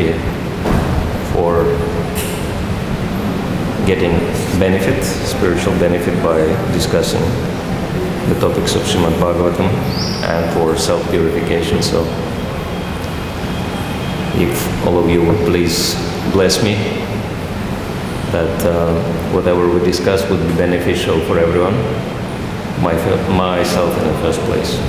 opportunity for getting benefit, spiritual benefit by discussing the topics of Srimad Bhagavatam and for self-purification. So if all of you would please bless me that whatever we discuss would be beneficial for everyone, myself in the first place.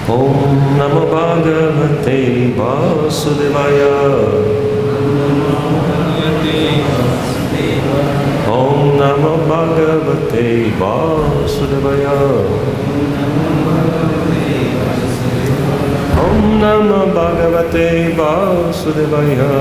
Om Namo Bhagavate Vasudevaya. Om Namo Bhagavate Vasudevaya. Om Namo Bhagavate Vasudevaya.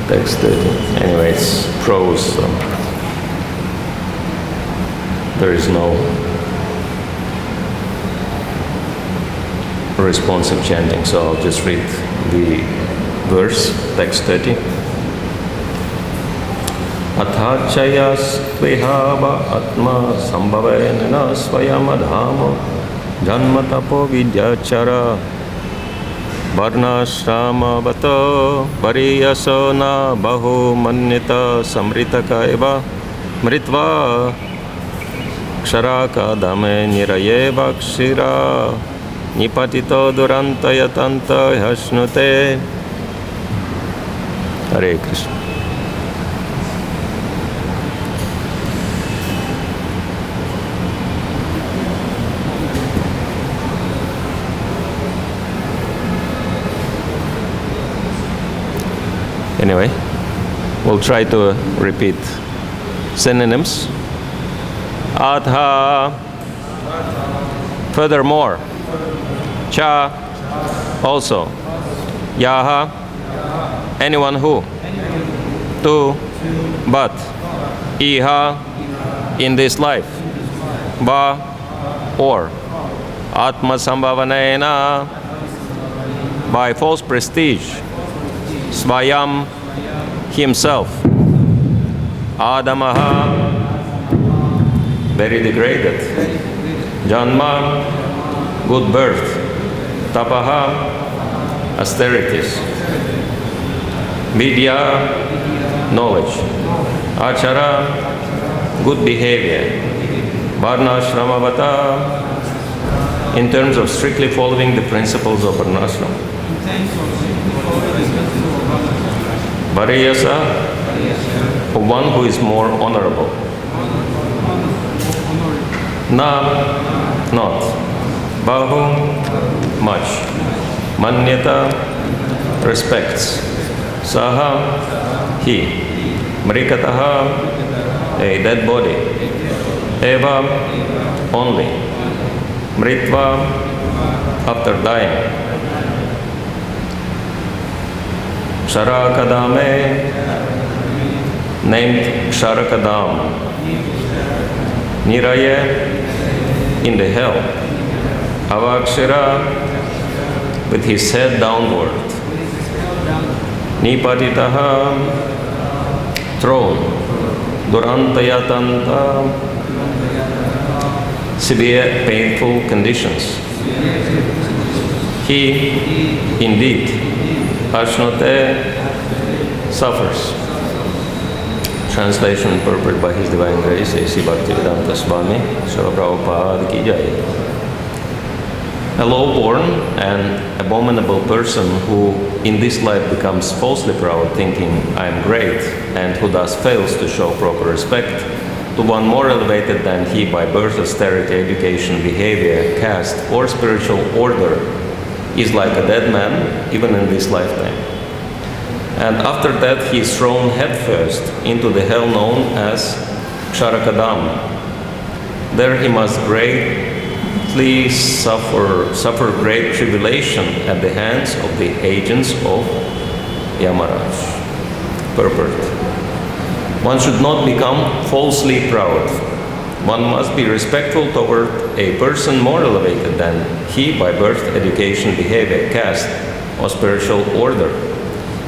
Text 30. Anyway, it's prose, so there is no responsive chanting, so I'll just read the verse, text 30. Athachayas vihava atma sambhavenena svayamadhamo janmatapo vidyachara varnashrama vato pariyasona bahu manyata samritaka eva mritva ksharaka dame niraye vakshira nipatito durantayatanta hasnute. Hare Krishna. Anyway, we'll try to repeat synonyms. Atha, furthermore. Cha, also. Yaha, anyone who. Tu, but. Iha, in this life. Va, or. Atma sambhavanena, by false prestige. Svayam, himself. Adamaha, very degraded. Janma, good birth. Tapaha, austerities. Vidya, knowledge. Achara, good behavior. Varnashramavata, in terms of strictly following the principles of Varnashrama. Variyasa, one who is more honorable. Na, not. Bahu, much. Manyata, respects. Saha, he. Mrikataha, a dead body. Eva, only. Mritva, after dying. Ksharakadame, named Ksharakadam. Niraye, in the hell. Avakshira, with his head downward. Nipatitaha, thrown. Durantayatanta, severe painful conditions. He, indeed, Ashnote, suffers. Translation and purport by His Divine Grace, A.C. Bhaktivedanta Swami, Srila Prabhupada Ki Jai. A low-born and abominable person who in this life becomes falsely proud, thinking, I am great, and who thus fails to show proper respect to one more elevated than he by birth, austerity, education, behavior, caste, or spiritual order, is like a dead man, even in this lifetime. And after that, he is thrown headfirst into the hell known as Ksharakadam. There he must greatly suffer great tribulation at the hands of the agents of Yamaraj. Purport. One should not become falsely proud. one must be respectful toward a person more elevated than he by birth, education, behavior, caste, or spiritual order.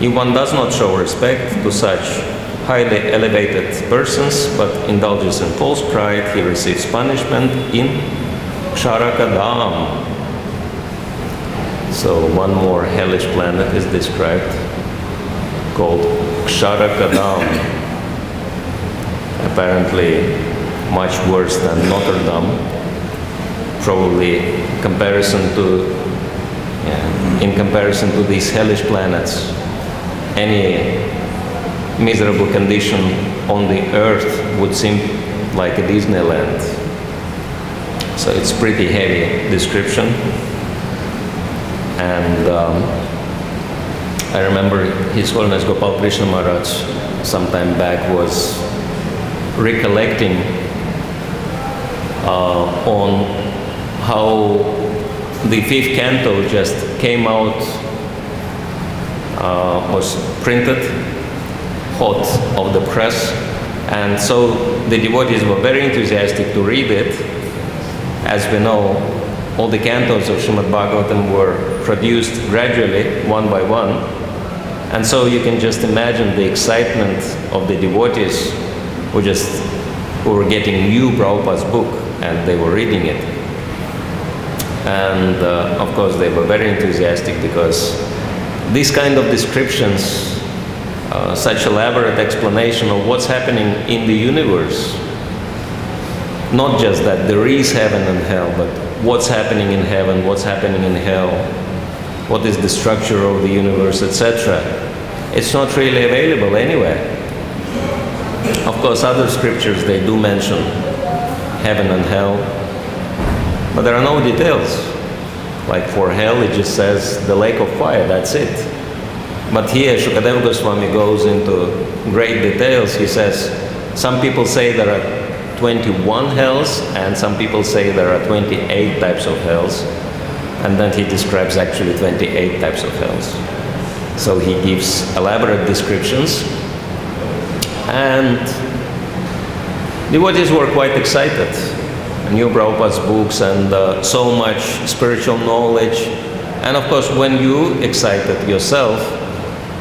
If one does not show respect to such highly elevated persons, but indulges in false pride, he receives punishment in Ksharakadam. So one more hellish planet is described, called Ksharakadam. Apparently much worse than Notre Dame. Probably in comparison to these hellish planets, any miserable condition on the earth would seem like a Disneyland. So it's pretty heavy description. And I remember His Holiness Gopal Krishna Maharaj some time back was recollecting on how the 5th canto just came out, was printed hot of the press, and so the devotees were very enthusiastic to read it. As we know, all the cantos of Srimad Bhagavatam were produced gradually, one by one, and so you can just imagine the excitement of the devotees who were getting new Prabhupada's book, and they were reading it. And of course they were very enthusiastic, because these kind of descriptions, such elaborate explanation of what's happening in the universe, not just that there is heaven and hell, but what's happening in heaven, what's happening in hell, what is the structure of the universe, etc. It's not really available anywhere. Of course, other scriptures, they do mention heaven and hell, but there are no details. Like for hell, it just says the lake of fire, that's it. But here, Shukadeva Goswami goes into great details. He says, some people say there are 21 hells, and some people say there are 28 types of hells. And then he describes actually 28 types of hells. So he gives elaborate descriptions. And devotees were quite excited. New Prabhupada's books and so much spiritual knowledge. And of course, when you excited yourself,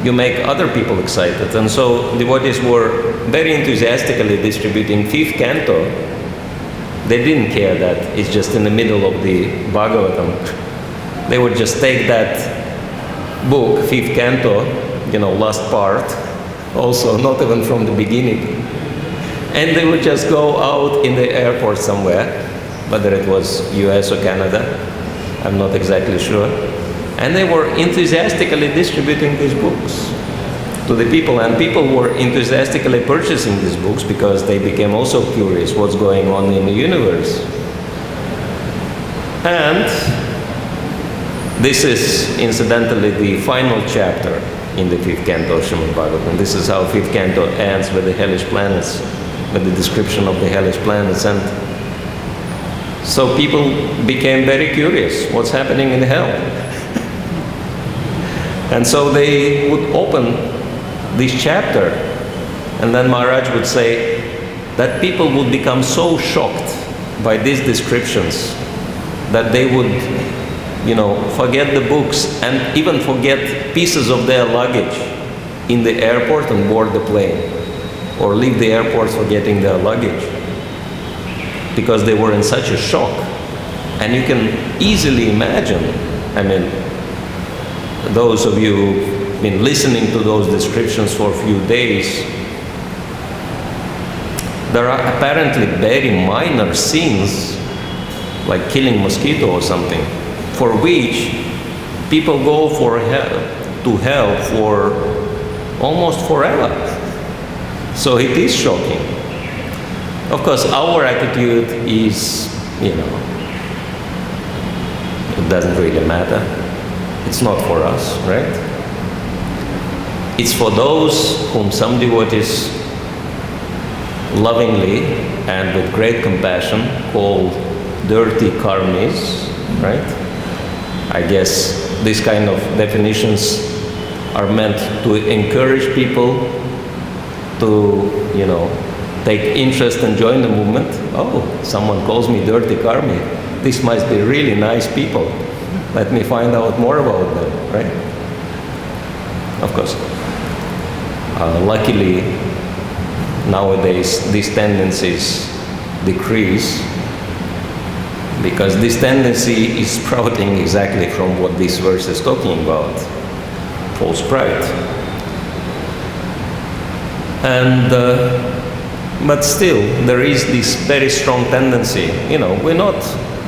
you make other people excited. And so devotees were very enthusiastically distributing 5th canto. They didn't care that it's just in the middle of the Bhagavatam. They would just take that book, 5th canto, last part, also not even from the beginning, and they would just go out in the airport somewhere, whether it was US or Canada, I'm not exactly sure. And they were enthusiastically distributing these books to the people, and people were enthusiastically purchasing these books because they became also curious what's going on in the universe. And this is incidentally the final chapter in the 5th canto of Srimad Bhagavatam. This is how 5th canto ends, with the hellish planets, with the description of the hellish planets. And so people became very curious, what's happening in hell? And so they would open this chapter, and then Maharaj would say that people would become so shocked by these descriptions that they would, forget the books and even forget pieces of their luggage in the airport and board the plane, or leave the airport forgetting their luggage, because they were in such a shock. And you can easily imagine, those of you who've been listening to those descriptions for a few days, there are apparently very minor sins, like killing mosquito or something, for which people go to hell for almost forever. So it is shocking. Of course, our attitude is, it doesn't really matter. It's not for us, right? It's for those whom some devotees lovingly and with great compassion call dirty karmis, right? I guess these kind of definitions are meant to encourage people to, take interest and join the movement. Oh, someone calls me dirty karmi. This must be really nice people. Let me find out more about them, right? Of course. Luckily, nowadays these tendencies decrease, because this tendency is sprouting exactly from what this verse is talking about, false pride. And but still, there is this very strong tendency.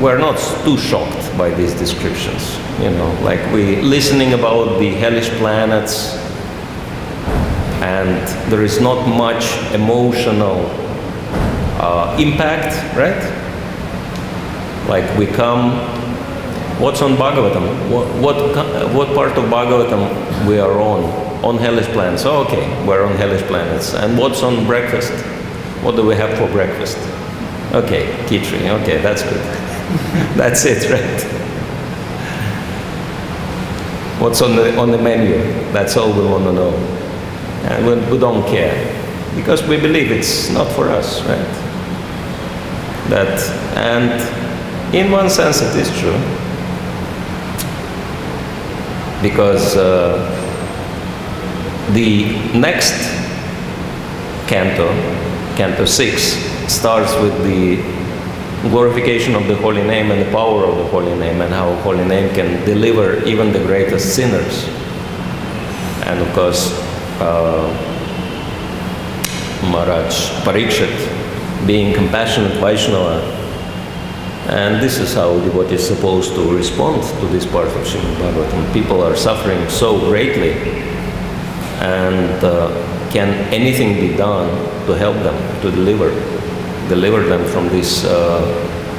We're not too shocked by these descriptions. Like we listening about the hellish planets, and there is not much emotional impact, right? Like we come, what's on Bhagavatam? What part of Bhagavatam we are on? On hellish planets. Oh, okay, we're on hellish planets. And what's on breakfast? What do we have for breakfast? Okay, khichdi. Okay, that's good. That's it, right? What's on the menu? That's all we want to know. And we don't care, because we believe it's not for us, right? And in one sense it is true, because the next canto 6, starts with the glorification of the holy name and the power of the holy name, and how holy name can deliver even the greatest sinners. And of course, Maharaj Parikshit, being compassionate Vaishnava, and this is how the devotee is supposed to respond to this part of Srimad Bhagavatam. People are suffering so greatly, and can anything be done to help them, to deliver them from these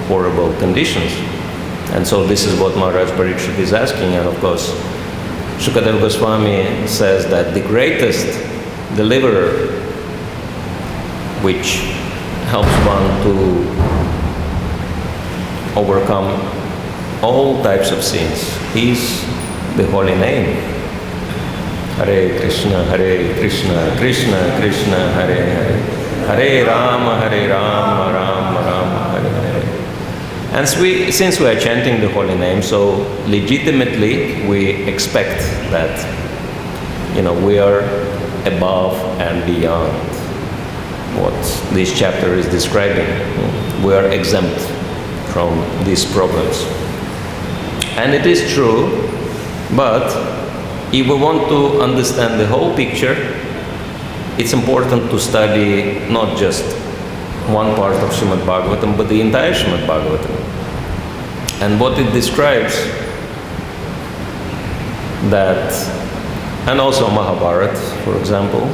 horrible conditions? And so this is what Maharaj Parikshit is asking. And of course, Shukadeva Goswami says that the greatest deliverer, which helps one to overcome all types of sins, is the holy name. Hare Krishna, Krishna Krishna, Hare Hare, Hare Rama, Rama Rama, Hare Hare. And since we are chanting the holy name, so legitimately we expect that, we are above and beyond what this chapter is describing. We are exempt from these problems. And it is true, but if we want to understand the whole picture, it's important to study not just one part of Srimad Bhagavatam, but the entire Srimad Bhagavatam. And what it describes, that, and also Mahabharata, for example.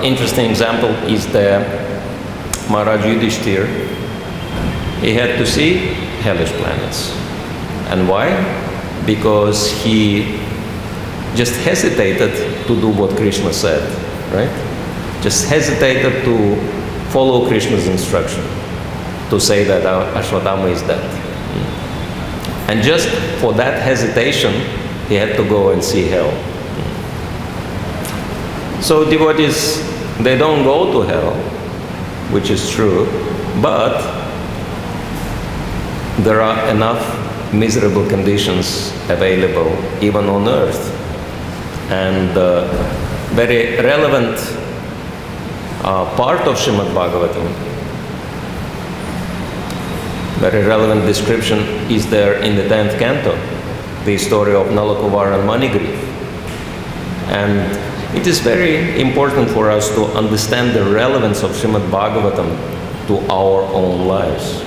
Interesting example is the Maharaj Yudhishthira. He had to see hellish planets. And why? Because he just hesitated to do what Krishna said, right? Just hesitated to follow Krishna's instruction, to say that Ashwatthama is dead. And just for that hesitation, he had to go and see hell. So devotees, they don't go to hell, which is true, but there are enough miserable conditions available even on earth. And very relevant part of Srimad Bhagavatam, very relevant description is there in the 10th canto, the story of Nalakuvar and Manigriv. And it is very important for us to understand the relevance of Srimad Bhagavatam to our own lives.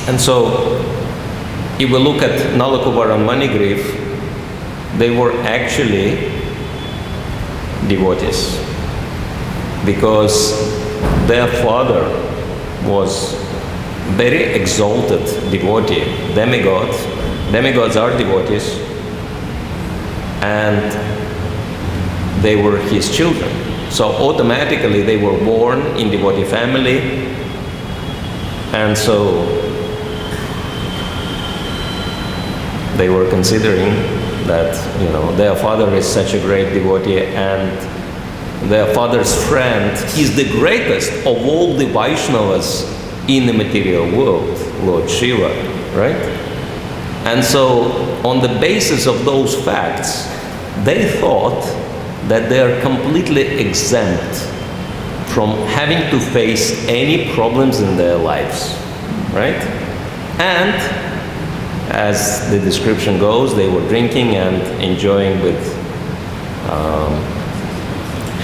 And so, if we look at Nalakuvar and Manigriv, they were actually devotees, because their father was very exalted devotee, demigod. Demigods are devotees, and they were his children. So automatically they were born in devotee family, and so they were considering that, their father is such a great devotee, and their father's friend, is the greatest of all the Vaishnavas in the material world, Lord Shiva, right? And so, on the basis of those facts, they thought that they are completely exempt from having to face any problems in their lives, right? And as the description goes, they were drinking and enjoying with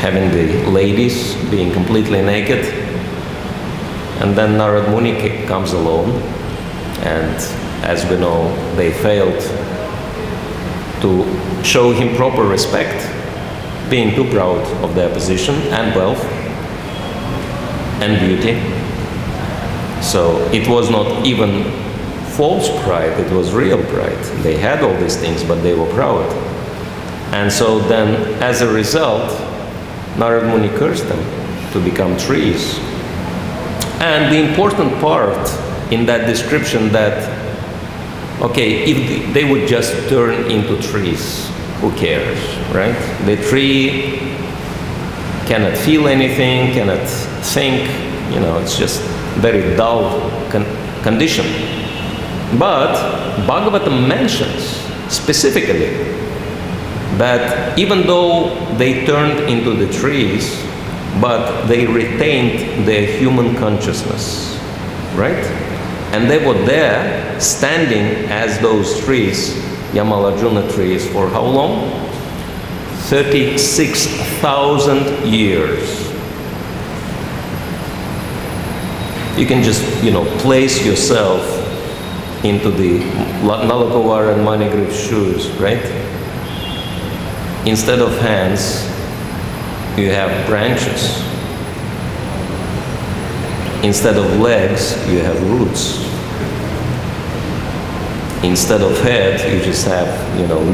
having the ladies being completely naked. And then Narad Muni comes along, and as we know, they failed to show him proper respect, being too proud of their position and wealth and beauty. So it was not even false pride, it was real pride. They had all these things, but they were proud. And so then, as a result, Narad Muni cursed them to become trees. And the important part in that description that, okay, if they would just turn into trees, who cares, right? The tree cannot feel anything, cannot think, it's just very dull condition. But Bhagavatam mentions specifically that even though they turned into the trees, but they retained their human consciousness, right? And they were there, standing as those trees, Yamalarjuna trees, for how long? 36,000 years. You can just, place yourself into the Nalakuvar and Manigriff's shoes, right? Instead of hands, you have branches. Instead of legs, you have roots. Instead of head, you just have,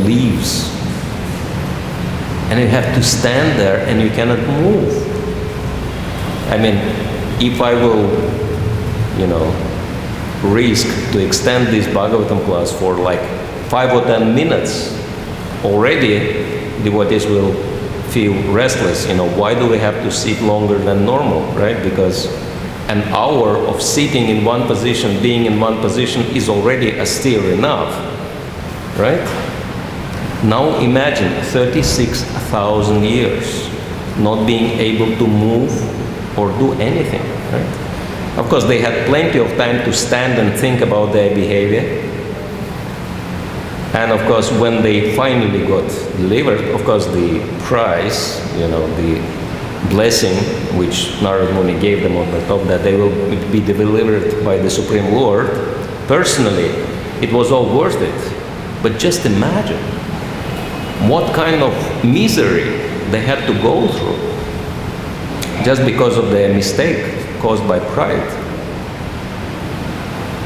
leaves. And you have to stand there and you cannot move. I mean, if I will, risk to extend this Bhagavatam class for like 5 or 10 minutes, already devotees will feel restless. Why do we have to sit longer than normal, right? Because an hour of sitting in one position, being in one position, is already austere enough, right? Now imagine 36,000 years not being able to move or do anything, right? Of course, they had plenty of time to stand and think about their behavior. And of course, when they finally got delivered, of course, the prize, the blessing which Narad Muni gave them on the top, that they will be delivered by the Supreme Lord, personally, it was all worth it. But just imagine what kind of misery they had to go through just because of their mistake caused by pride.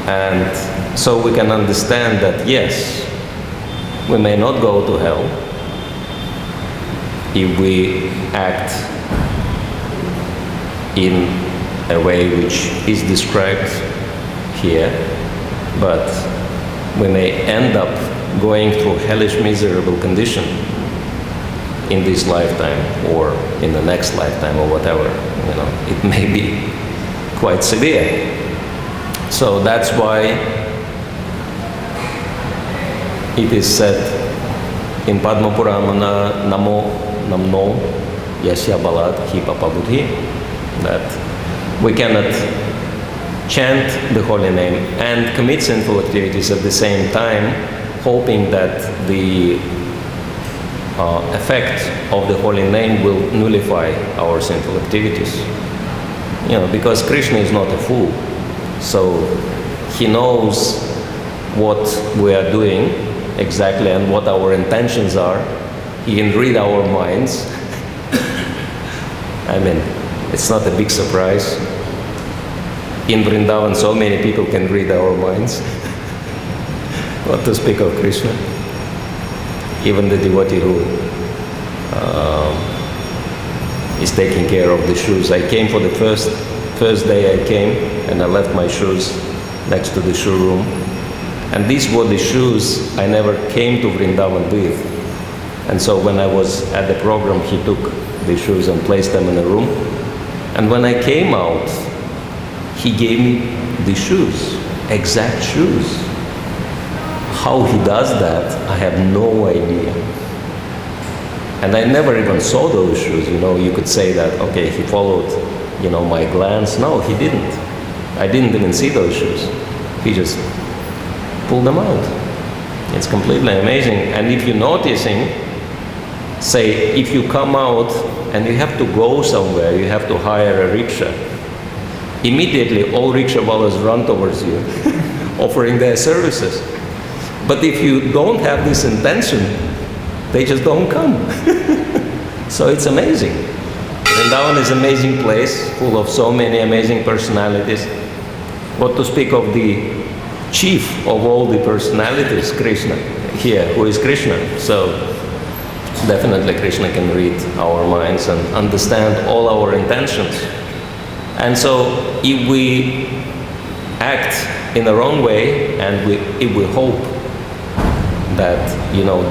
And so we can understand that, yes, we may not go to hell if we act in a way which is described here, but we may end up going through hellish, miserable condition in this lifetime or in the next lifetime or whatever. It may be quite severe. So that's why it is said in Padma Purana, Namo Namno Yasya Balat Hi Papa Buddhi, that we cannot chant the holy name and commit sinful activities at the same time, hoping that the effect of the holy name will nullify our sinful activities. Because Krishna is not a fool, so he knows what we are doing exactly and what our intentions are. He can read our minds. I mean, it's not a big surprise. In Vrindavan, so many people can read our minds. What to speak of Krishna? Even the devotee who is taking care of the shoes. I came for the first day I came, and I left my shoes next to the shoe room. And these were the shoes I never came to Vrindavan with. And so when I was at the program, he took the shoes and placed them in a room. And when I came out, he gave me the shoes, exact shoes. How he does that, I have no idea. And I never even saw those shoes. You could say that, okay, he followed, my glance. No, he didn't. I didn't even see those shoes. He just pulled them out. It's completely amazing. And if you're noticing, say, if you come out and you have to go somewhere, you have to hire a rickshaw, immediately all rickshawallahs run towards you, offering their services. But if you don't have this intention, they just don't come. So it's amazing. Vrindavan is an amazing place, full of so many amazing personalities. What to speak of the chief of all the personalities, Krishna, here, who is Krishna. So definitely Krishna can read our minds and understand all our intentions. And so if we act in the wrong way, and if we hope that,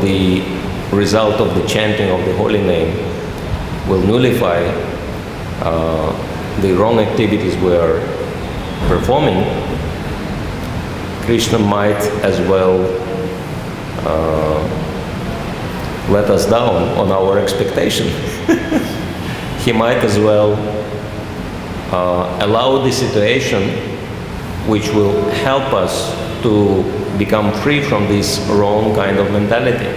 the result of the chanting of the holy name will nullify the wrong activities we are performing, Krishna might as well let us down on our expectation. He might as well allow the situation which will help us to become free from this wrong kind of mentality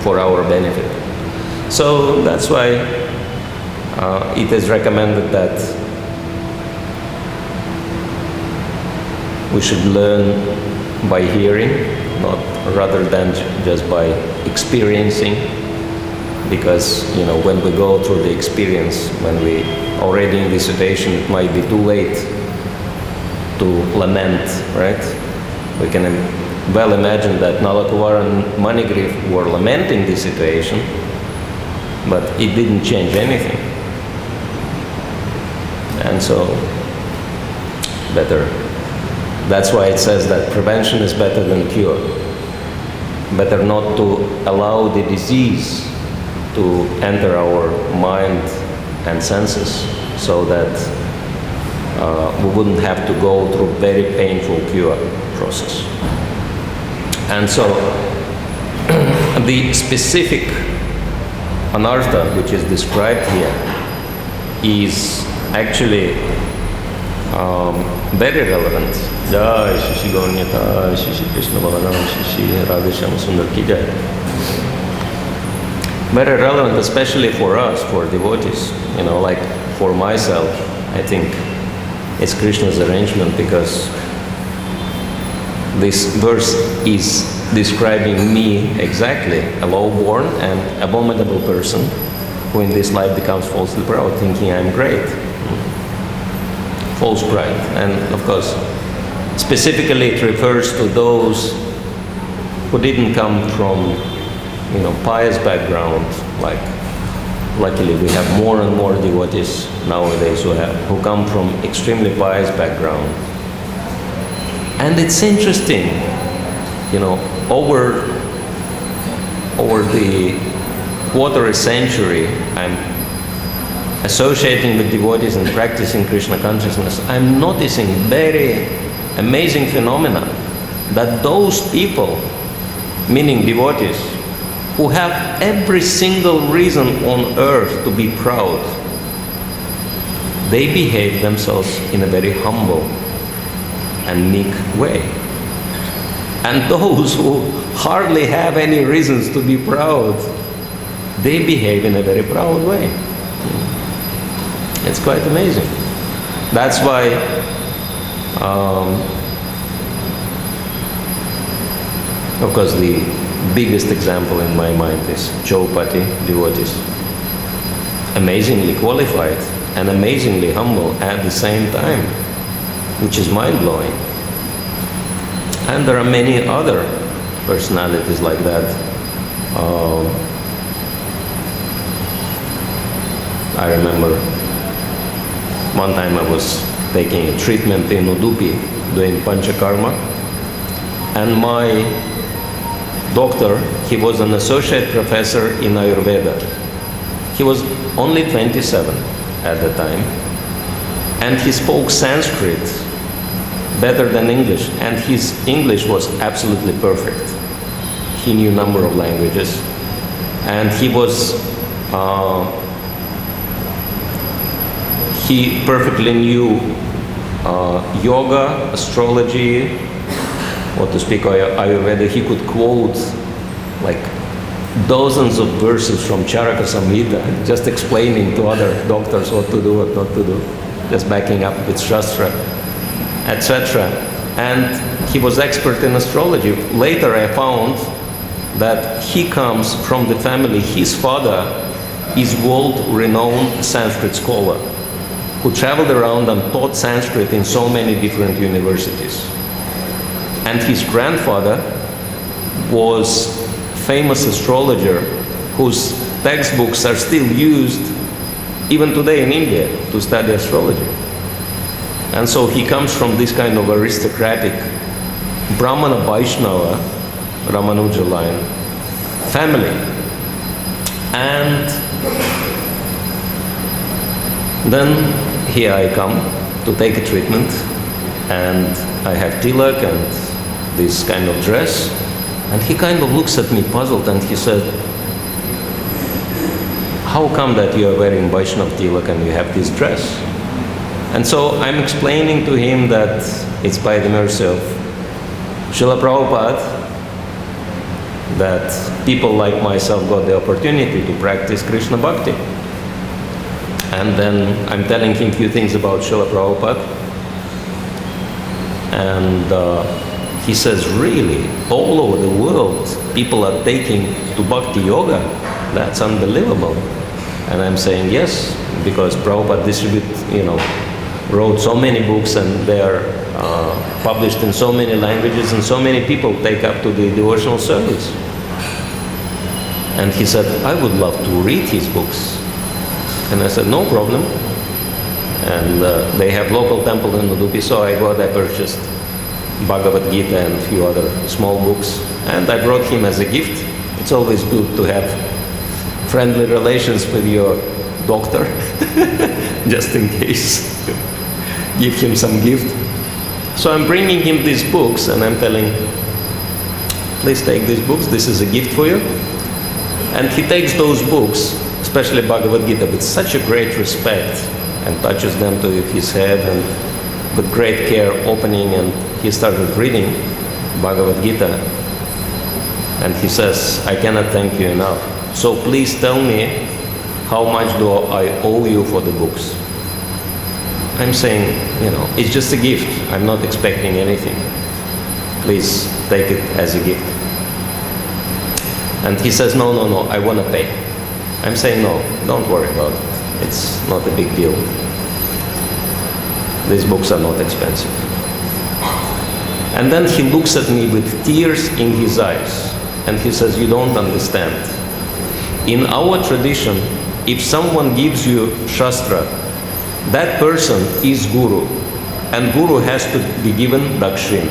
for our benefit. So that's why it is recommended that we should learn by hearing, not rather than just by experiencing, because when we go through the experience, when we already in this situation, it might be too late to lament, right? We can well imagine that Nalakuvar and Manigriv were lamenting the situation, but it didn't change anything. And so, better. That's why it says that prevention is better than cure. Better not to allow the disease to enter our mind and senses, so that we wouldn't have to go through very painful cure process. And so the specific anartha which is described here is actually very relevant. Jai Shri Gauranyata, Shri Shri Krishna Balaram, Shri Shri Radha Shyama Sundar Ki Jai. Very relevant, especially for us, for devotees. Like for myself, I think it's Krishna's arrangement, because this verse is describing me exactly, a low-born and abominable person who in this life becomes falsely proud, thinking I'm great. False pride. And of course, specifically it refers to those who didn't come from, pious background. Like, luckily we have more and more devotees nowadays who come from extremely pious background. And it's interesting, over the quarter a century, I'm associating with devotees and practicing Krishna consciousness. I'm noticing very amazing phenomena, that those people, meaning devotees, who have every single reason on earth to be proud, they behave themselves in a very humble and meek way. And those who hardly have any reasons to be proud, they behave in a very proud way. It's quite amazing. That's why of course the biggest example in my mind is Chaupati devotees. Amazingly qualified and amazingly humble at the same time, which is mind-blowing. And there are many other personalities like that. I remember one time I was taking a treatment in Udupi, doing Panchakarma, and my doctor, he was an associate professor in Ayurveda. He was only 27 at the time, and he spoke Sanskrit better than English, and his English was absolutely perfect. He knew a number of languages, and he perfectly knew yoga, astrology, what to speak Ayurveda. He could quote like dozens of verses from Charaka Samhita, just explaining to other doctors what to do, what not to do, just backing up with Shastra, etc. And he was expert in astrology. Later I found that he comes from the family, his father is world-renowned Sanskrit scholar who traveled around and taught Sanskrit in so many different universities. And his grandfather was famous astrologer whose textbooks are still used even today in India to study astrology. And so he comes from this kind of aristocratic Brahmana Vaishnava, Ramanuja line family. And then here I come to take a treatment, and I have tilak and this kind of dress, and he kind of looks at me puzzled, and he said, how come that you are wearing Vaishnav tilak and you have this dress? And so I'm explaining to him that it's by the mercy of Srila Prabhupada that people like myself got the opportunity to practice Krishna Bhakti. And then I'm telling him a few things about Srila Prabhupada. And he says, really, all over the world, people are taking to Bhakti Yoga? That's unbelievable. And I'm saying, yes, because Prabhupada wrote so many books, and they are published in so many languages, and so many people take up to the devotional service. And he said, I would love to read his books. And I said, no problem. And they have local temple in Udupi, so I purchased Bhagavad Gita and a few other small books, and I brought him as a gift. It's always good to have friendly relations with your doctor, just in case. Give him some gift. So I'm bringing him these books, and I'm telling, please take these books, this is a gift for you. And he takes those books, especially Bhagavad Gita, with such a great respect, and touches them to his head, and with great care opening, and he started reading Bhagavad Gita. And he says, I cannot thank you enough. So please tell me, how much do I owe you for the books? I'm saying, it's just a gift. I'm not expecting anything. Please take it as a gift. And he says, no, I want to pay. I'm saying, no, don't worry about it. It's not a big deal. These books are not expensive. And then he looks at me with tears in his eyes, and he says, you don't understand. In our tradition, if someone gives you Shastra, that person is Guru, and Guru has to be given Dakshin.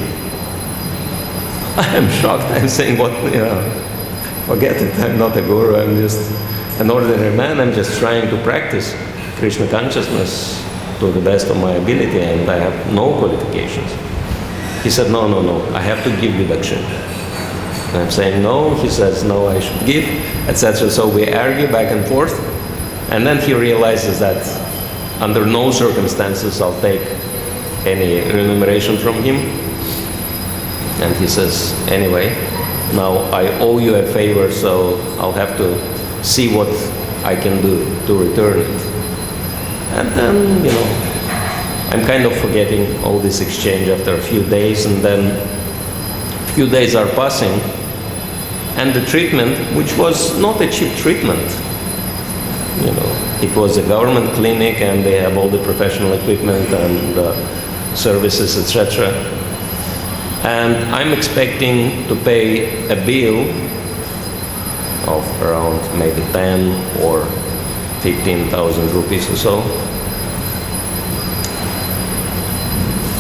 I am shocked. I'm saying, what, forget it, I'm not a Guru, I'm just an ordinary man. I'm just trying to practice Krishna consciousness to the best of my ability, and I have no qualifications. He said, no, I have to give you Dakshin. And I'm saying, no. He says, no, I should give, etc. So we argue back and forth, and then he realizes that under no circumstances I'll take any remuneration from him. And he says, anyway, now I owe you a favor, so I'll have to see what I can do to return it. And then, I'm kind of forgetting all this exchange after a few days, and then a few days are passing, and the treatment, which was not a cheap treatment, it was a government clinic, and they have all the professional equipment and services, etc. And I'm expecting to pay a bill of around maybe 10 or 15,000 rupees or so.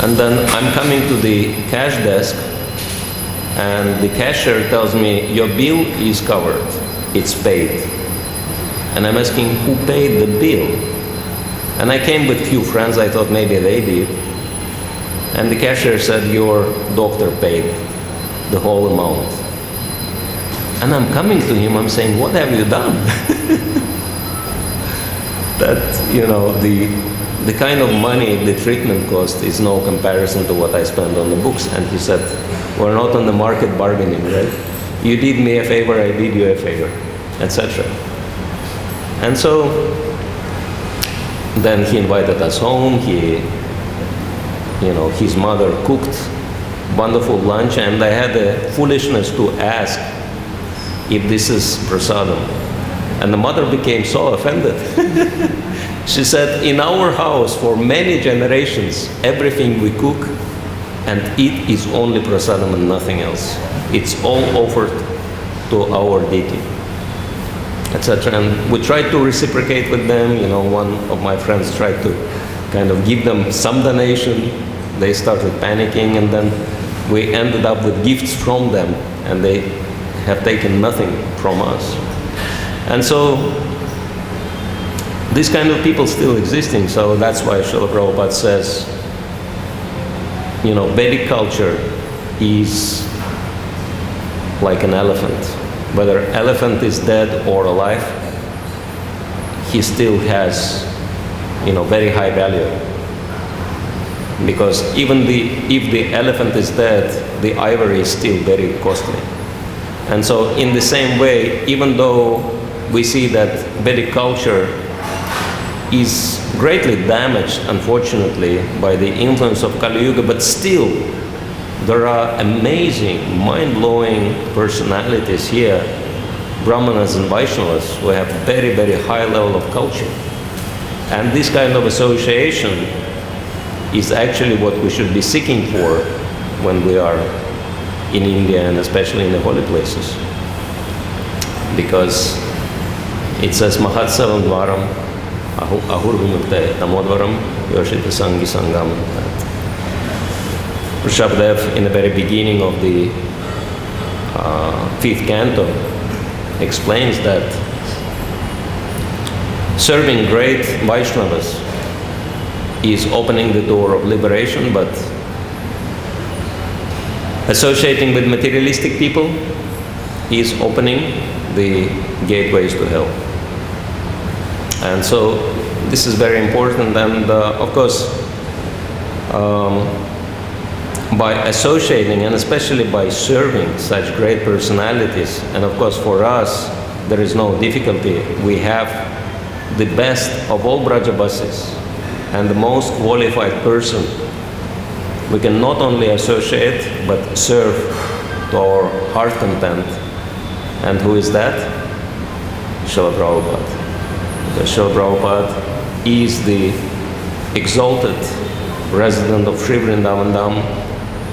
And then I'm coming to the cash desk, and the cashier tells me, your bill is covered, it's paid. And I'm asking, who paid the bill? And I came with few friends, I thought maybe they did. And the cashier said, your doctor paid the whole amount. And I'm coming to him, I'm saying, what have you done? That, the kind of money the treatment cost is no comparison to what I spend on the books. And he said, we're not on the market bargaining, right? You did me a favor, I did you a favor, etc. And so then he invited us home. His mother cooked wonderful lunch, and I had the foolishness to ask if this is prasadam. And the mother became so offended. She said, in our house for many generations, everything we cook and eat is only prasadam and nothing else. It's all offered to our deity, etc. And we tried to reciprocate with them. One of my friends tried to kind of give them some donation. They started panicking, and then we ended up with gifts from them, and they have taken nothing from us. And so this kind of people still existing. So that's why Srila Prabhupada says, Vedic culture is like an elephant. Whether elephant is dead or alive, he still has, very high value. Because even if the elephant is dead, the ivory is still very costly. And so in the same way, even though we see that Vedic culture is greatly damaged, unfortunately, by the influence of Kali Yuga, but still there are amazing, mind-blowing personalities here, Brahmanas and Vaishnavas, who have very, very high level of culture. And this kind of association is actually what we should be seeking for when we are in India, and especially in the holy places. Because it says, Mahatsavam Dvaram Ahurvimukte Tamodvaram Yoshita Sangi Sangam. Rishabhdev, in the very beginning of the 5th canto, explains that serving great Vaishnavas is opening the door of liberation, but associating with materialistic people is opening the gateways to hell. And so this is very important, and of course by associating and especially by serving such great personalities, and of course for us there is no difficulty. We have the best of all Brajabasis and the most qualified person. We can not only associate but serve to our heart content. And who is that? Srila Prabhupada. Srila Prabhupada is the exalted resident of Sri Vrindavan Dham,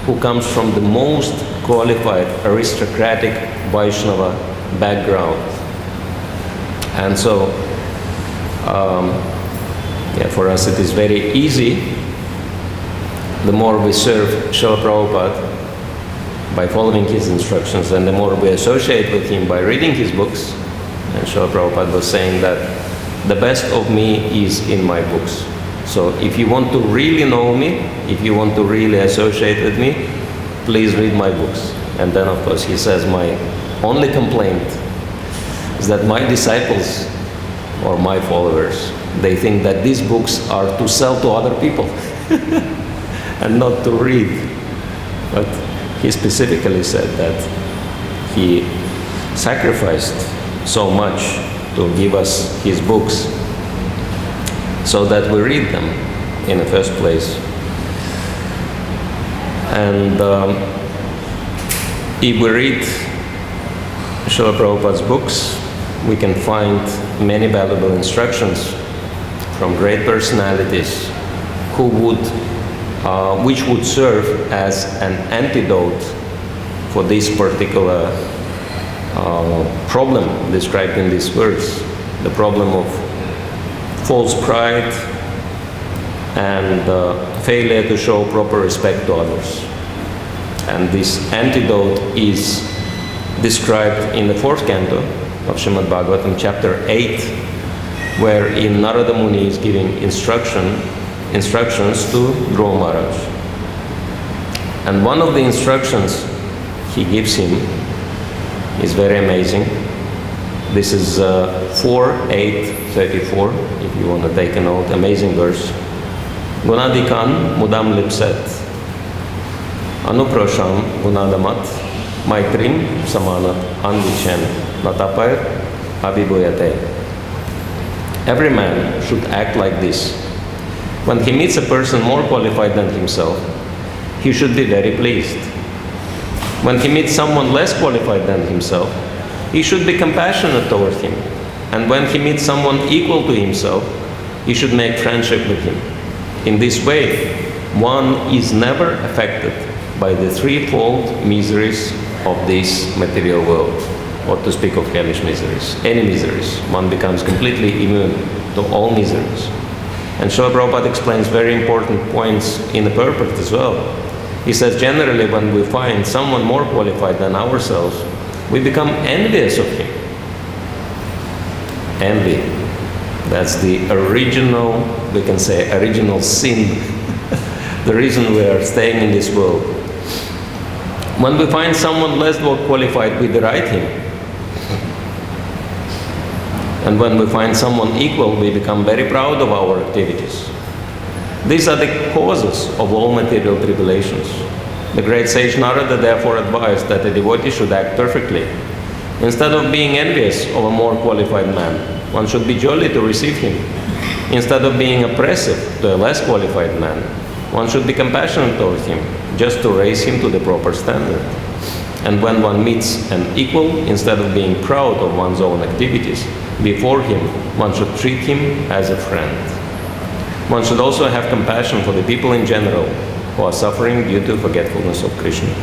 who comes from the most qualified aristocratic Vaishnava background. And so for us it is very easy. The more we serve Srila Prabhupada by following his instructions, and the more we associate with him by reading his books. And Srila Prabhupada was saying that the best of me is in my books. So if you want to really know me, if you want to really associate with me, please read my books. And then of course he says, my only complaint is that my disciples or my followers, they think that these books are to sell to other people and not to read. But he specifically said that he sacrificed so much to give us his books so that we read them in the first place. And if we read Srila Prabhupada's books, we can find many valuable instructions from great personalities who which would serve as an antidote for this particular problem described in these words, the problem of false pride and failure to show proper respect to others. And this antidote is described in the 4th canto, of Srimad Bhagavatam, chapter 8, wherein Narada Muni is giving instructions to Dhruva Maharaj. And one of the instructions he gives him is very amazing. This is 4.8.34, if you want to take a note, amazing verse. Gunadikan mudam lipset, anuprasham gunadamat, maitrim samanat anvishen, natapayat abhibhuyate. Every man should act like this. When he meets a person more qualified than himself, he should be very pleased. When he meets someone less qualified than himself, he should be compassionate toward him. And when he meets someone equal to himself, he should make friendship with him. In this way, one is never affected by the threefold miseries of this material world, or to speak of hellish miseries, any miseries. One becomes completely immune to all miseries. And Srila Prabhupada explains very important points in the purport as well. He says, generally when we find someone more qualified than ourselves, we become envious of him. Envy. That's the original, we can say, original sin. The reason we are staying in this world. When we find someone less qualified, we deride him. And when we find someone equal, we become very proud of our activities. These are the causes of all material tribulations. The great sage Narada therefore advised that a devotee should act perfectly. Instead of being envious of a more qualified man, one should be jolly to receive him. Instead of being oppressive to a less qualified man, one should be compassionate towards him, just to raise him to the proper standard. And when one meets an equal, instead of being proud of one's own activities, before him, one should treat him as a friend. One should also have compassion for the people in general who are suffering due to forgetfulness of Krishna.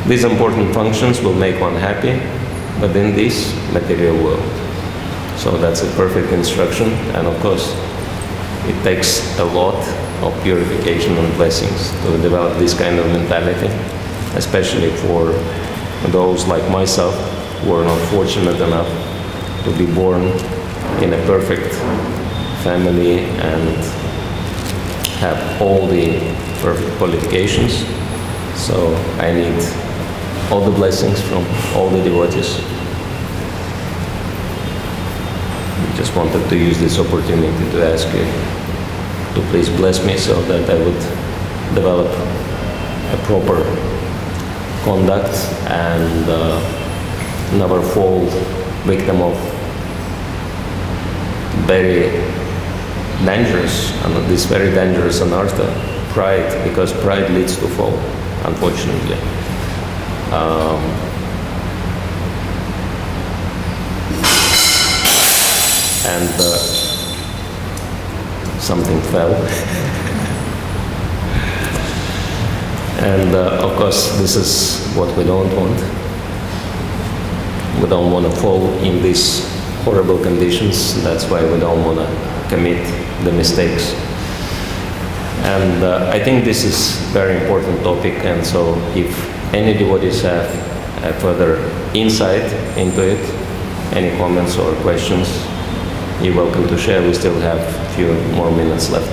These important functions will make one happy within this material world. So that's a perfect instruction, and of course, it takes a lot of purification and blessings to develop this kind of mentality, especially for those like myself who are not fortunate enough to be born in a perfect family and have all the perfect qualifications. So I need all the blessings from all the devotees. Just wanted to use this opportunity to ask you to please bless me so that I would develop a proper conduct and never fall victim of very dangerous, and this very dangerous anartha, pride, because pride leads to fall, unfortunately. And something fell. And of course, this is what we don't want. We don't want to fall in these horrible conditions. That's why we don't want to commit the mistakes. And I think this is a very important topic, and so if any devotees have a further insight into it, any comments or questions, you're welcome to share. We still have a few more minutes left.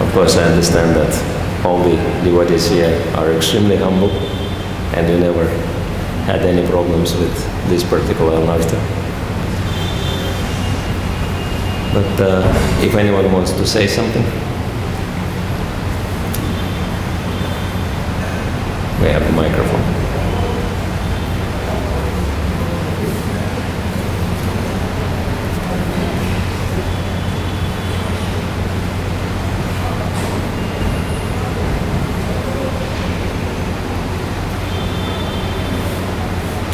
Of course, I understand that all the devotees here are extremely humble, and you never had any problems with this particular anartha. But if anyone wants to say something, we have a microphone.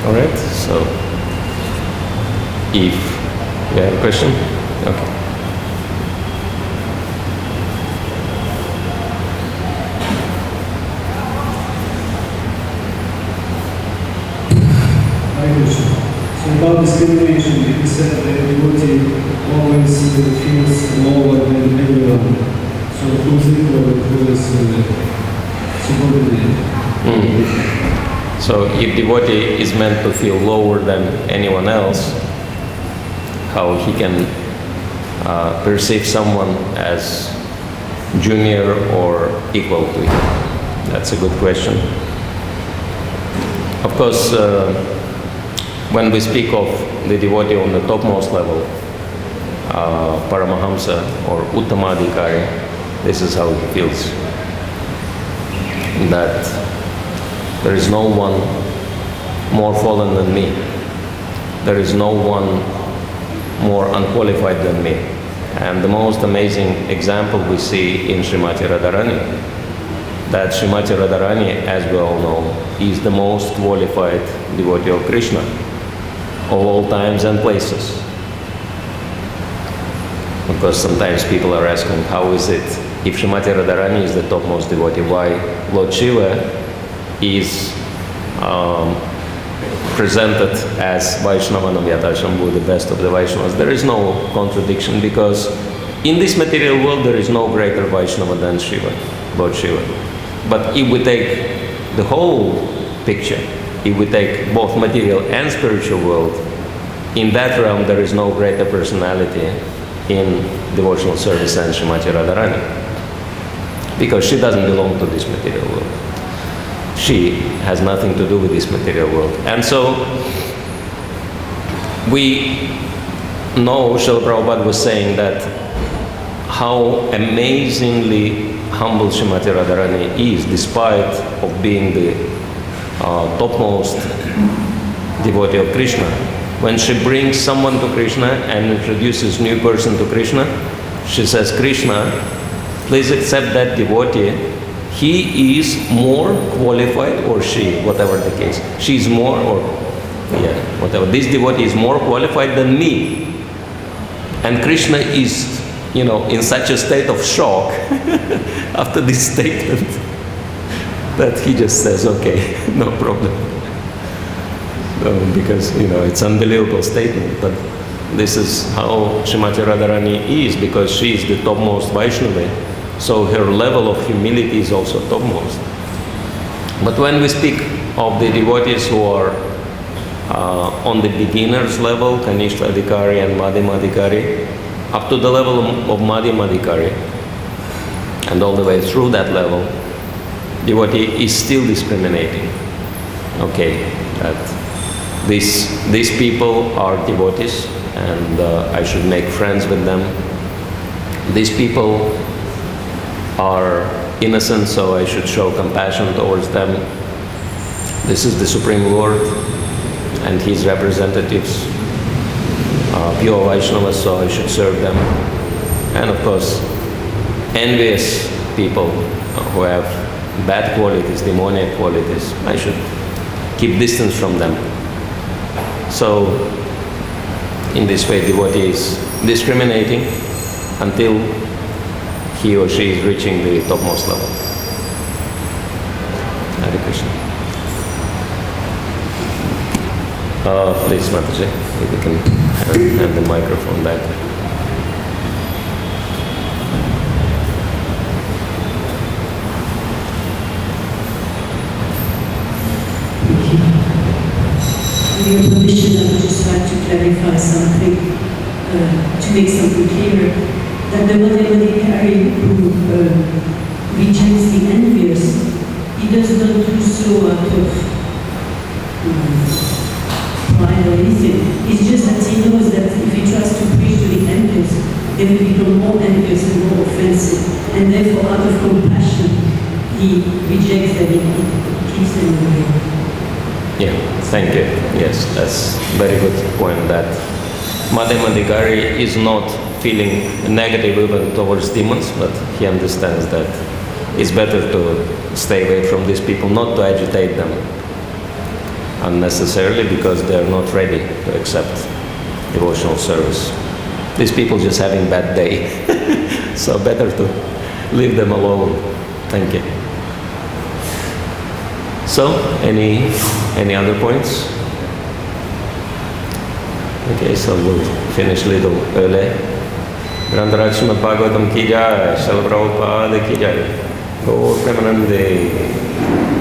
All right, so if you have a question, okay. So about discrimination, you said that the devotee always feels lower than everyone. So So who is subordinate? So if devotee is meant to feel lower than anyone else, how he can perceive someone as junior or equal to him? That's a good question. Of course, when we speak of the devotee on the topmost level, Paramahamsa or Uttamadhikari, this is how he feels. That there is no one more fallen than me. There is no one more unqualified than me. And the most amazing example we see in Srimati Radharani, that Srimati Radharani, as we all know, is the most qualified devotee of Krishna of all times and places. Of course, sometimes people are asking, how is it, if Srimati Radharani is the topmost devotee, why Lord Shiva is presented as Vaishnava Navyatashambhu, the best of the Vaishnavas? There is no contradiction, because in this material world there is no greater Vaishnava than Shiva, Lord Shiva. But if we take the whole picture, if we take both material and spiritual world, in that realm there is no greater personality in devotional service than Srimati Radharani, because she doesn't belong to this material world. She has nothing to do with this material world. And so we know, Srila Prabhupada was saying that how amazingly humble Srimati Radharani is, despite of being the topmost devotee of Krishna. When she brings someone to Krishna and introduces new person to Krishna, she says, Krishna, please accept that devotee. He is more qualified, or she, whatever the case. She is more, or yeah, whatever. This devotee is more qualified than me. And Krishna is, in such a state of shock after this statement that he just says, okay, no problem. Because, it's an unbelievable statement. But this is how Srimati Radharani is, because she is the topmost Vaishnava. So her level of humility is also topmost. But when we speak of the devotees who are on the beginner's level, Kanishta Adhikari and Madhyama Adhikari, up to the level of Madhyama Adhikari, and all the way through that level, devotee is still discriminating. Okay, that these people are devotees, and I should make friends with them. These people are innocent, so I should show compassion towards them. This is the Supreme Lord and His representatives, pure Vaishnavas, so I should serve them. And of course, envious people who have bad qualities, demoniac qualities, I should keep distance from them. So, in this way, devotee is discriminating until he or she is reaching the topmost level. Hare Krishna. Please, Mataji, if you can hand the microphone back. With your permission, I would just like to clarify something, to make something clearer. That the Madhyama Adhikari who rejects the envious, he does not do so out of pride or anything. It's just that he knows that if he tries to preach to the envious, they will become more envious and more offensive. And therefore, out of compassion, he rejects them and keeps them away. Yeah, thank you. Yes, that's a very good point, that Madhyama Adhikari is not feeling negative even towards demons, but he understands that it's better to stay away from these people, not to agitate them unnecessarily, because they're not ready to accept devotional service. These people just having bad day, so better to leave them alone. Thank you. So, any other points? Okay, so we'll finish a little early Grandharaj Srimad Bhagavatam ki jai, Srila Prabhupada ki jai, Gaur Premanande.